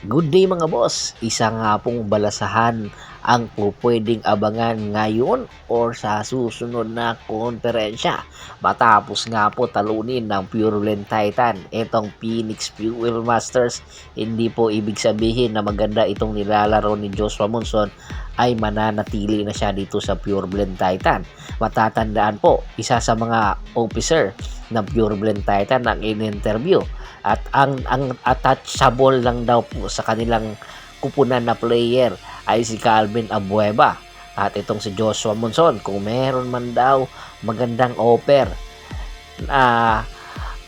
Good day mga boss! Isa nga pong balasahan ang pupwedeng abangan ngayon or sa susunod na konferensya. Matapos nga po talunin ng Pure Blend Titan, itong Phoenix Fuel Masters, hindi po ibig sabihin na maganda itong nilalaro ni Joshua Monson ay mananatili na siya dito sa Pure Blend Titan. Matatandaan po, isa sa mga officer ng Pure Blend Titan ang in-interview at ang attachable lang daw po sa kanilang kupunan na player ay si Calvin Abueva at itong si Joshua Monson. Kung meron man daw magandang offer na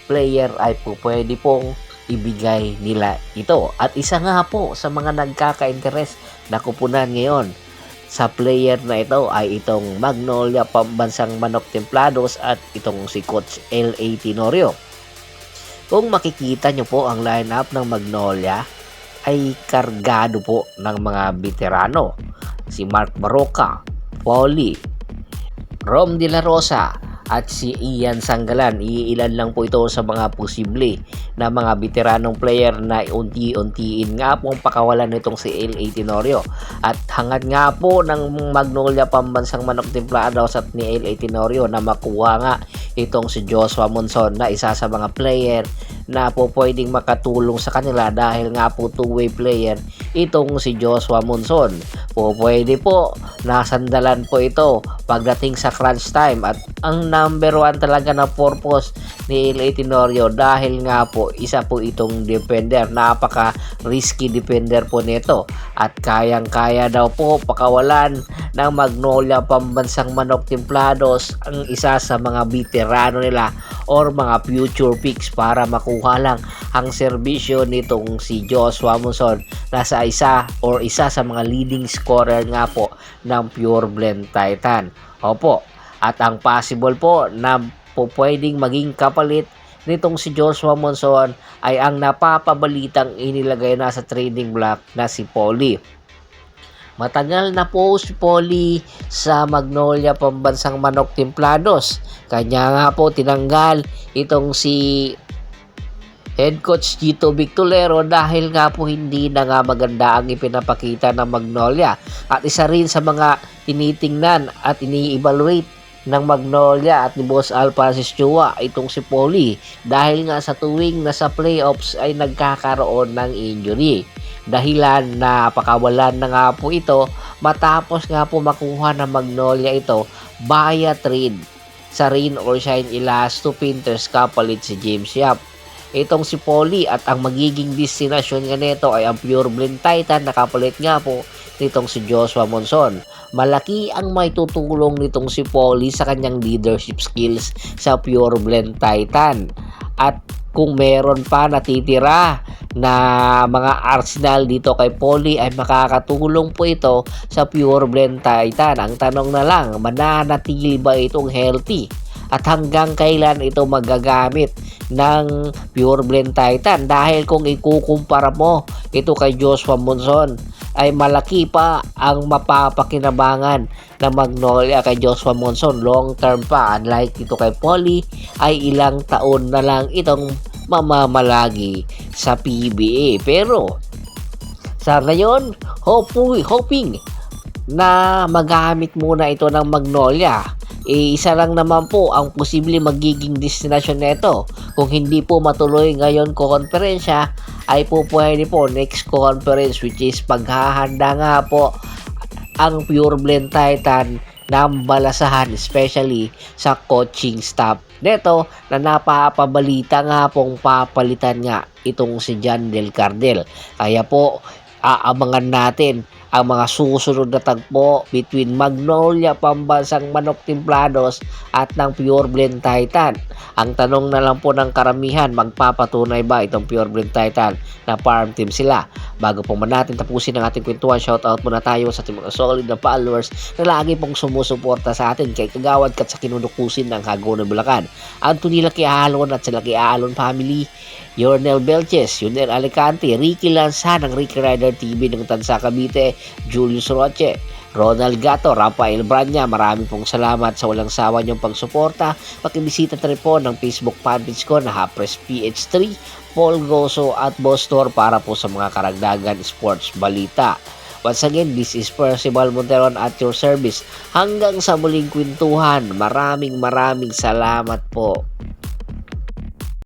player ay po pwede pong ibigay nila ito. At isa nga po sa mga nagkaka-interes na kupunan ngayon sa player na ito ay itong Magnolia Pambansang Manok Templados at itong si Coach L.A. Tenorio. Kung makikita nyo po ang lineup ng Magnolia ay kargado po ng mga veterano. Si Mark Baroka, Paulie, Rom De La Rosa at si Ian Sanggalan. Iilan lang po ito sa mga posible na mga veteranong player na unti-untiin nga po ang pakawalan nitong si L.A. Tenorio. At hangad nga po ng Magnolia Pambansang Manok Templados at ni L.A. Tenorio na makuha nga itong si Joshua Monson na isa sa mga player na po pwedeng makatulong sa kanila dahil nga po two-way player itong si Joshua Monson. Pwede po nasandalan po ito pagdating sa crunch time at ang number 1 talaga na purpose ni L.A. Tenorio dahil nga po isa po itong defender, napaka risky defender po nito at kayang-kaya daw po pakawalan ng Magnolia Pambansang Manok Templados ang isa sa mga veterano nila or mga future picks para makuha lang ang serbisyo nitong si Joshua Monson na isa sa mga leading scorer nga po ng Pure Blend Titan. Opo, at ang possible po na po pwedeng maging kapalit nitong si Joshua Monson ay ang napapabalitang inilagay na sa trading block na si Paulie. Matagal na po si Paulie sa Magnolia Pambansang Manok Templados. Kanya nga po tinanggal itong si head coach Gito Victolero dahil nga po hindi na nga maganda ang ipinapakita ng Magnolia. At isa rin sa mga tinitingnan at ini-evaluate ng Magnolia at ni Boss Al Francis Chua itong si Paulie dahil nga sa tuwing nasa playoffs ay nagkakaroon ng injury. Dahilan na pakawalan na nga po ito matapos nga po makuha ng Magnolia ito via trade sa rain or shine Elasto Painters kapalit si James Yap. Itong si Paulie at ang magiging destinasyon nga nito ay ang Pure Blend Titan na kapalit nga po nitong si Joshua Monson. Malaki ang may tutulong nitong si Paulie sa kanyang leadership skills sa Pure Blend Titan. At kung meron pa natitira na mga arsenal dito kay Paulie ay makakatulong po ito sa Pure Blend Titan. Ang tanong na lang, mananatili ba itong healthy? At hanggang kailan ito magagamit ng Pure Blend Titan? Dahil kung ikukumpara mo ito kay Joshua Monson ay malaki pa ang mapapakinabangan ng Magnolia kay Joshua Monson long term pa, unlike dito kay Paulie ay ilang taon na lang itong mamamalagi sa PBA. Pero sa ngayon, hoping na magamit muna ito ng Magnolia. Isa lang naman po ang posible magiging destinasyon nito. Kung hindi po matuloy ngayon konferensya, ay po pwede po next conference which is paghahanda nga po ang Pure Blend Titan ng balasahan especially sa coaching staff neto na napapabalita nga pong papalitan nga itong si John Del Cardel. Kaya po aabangan natin ang mga susunod na tagpo between Magnolia Pambansang Manok Templados at ng Pure Blend Titan. Ang tanong na lang po ng karamihan, magpapatunay ba itong Pure Blend Titan na farm team sila? Bago po man natin tapusin ang ating kwentuhan, shoutout muna tayo sa ating mga solid na followers na lagi pong sumusuporta sa atin kay Kagawad kat sa kinunukusin ng Hagonoy Bulacan, Anthony Laki Alon at sa Laki Alon family, Yornel Belches, Yunel Alicante, Ricky Lanza ng Ricky Rider TV ng Tansa Cavite, Julius Roche, Ronald Gato, Rafael Branya, marami pong salamat sa walang sawa niyong pagsuporta. Pakibisita na rin po ng Facebook fanpage ko na Hapres PH3, Paul Goso at Boss Tor para po sa mga karagdagan sports balita. Once again, this is Percival Monteron at your service. Hanggang sa muling kwentuhan, maraming salamat po.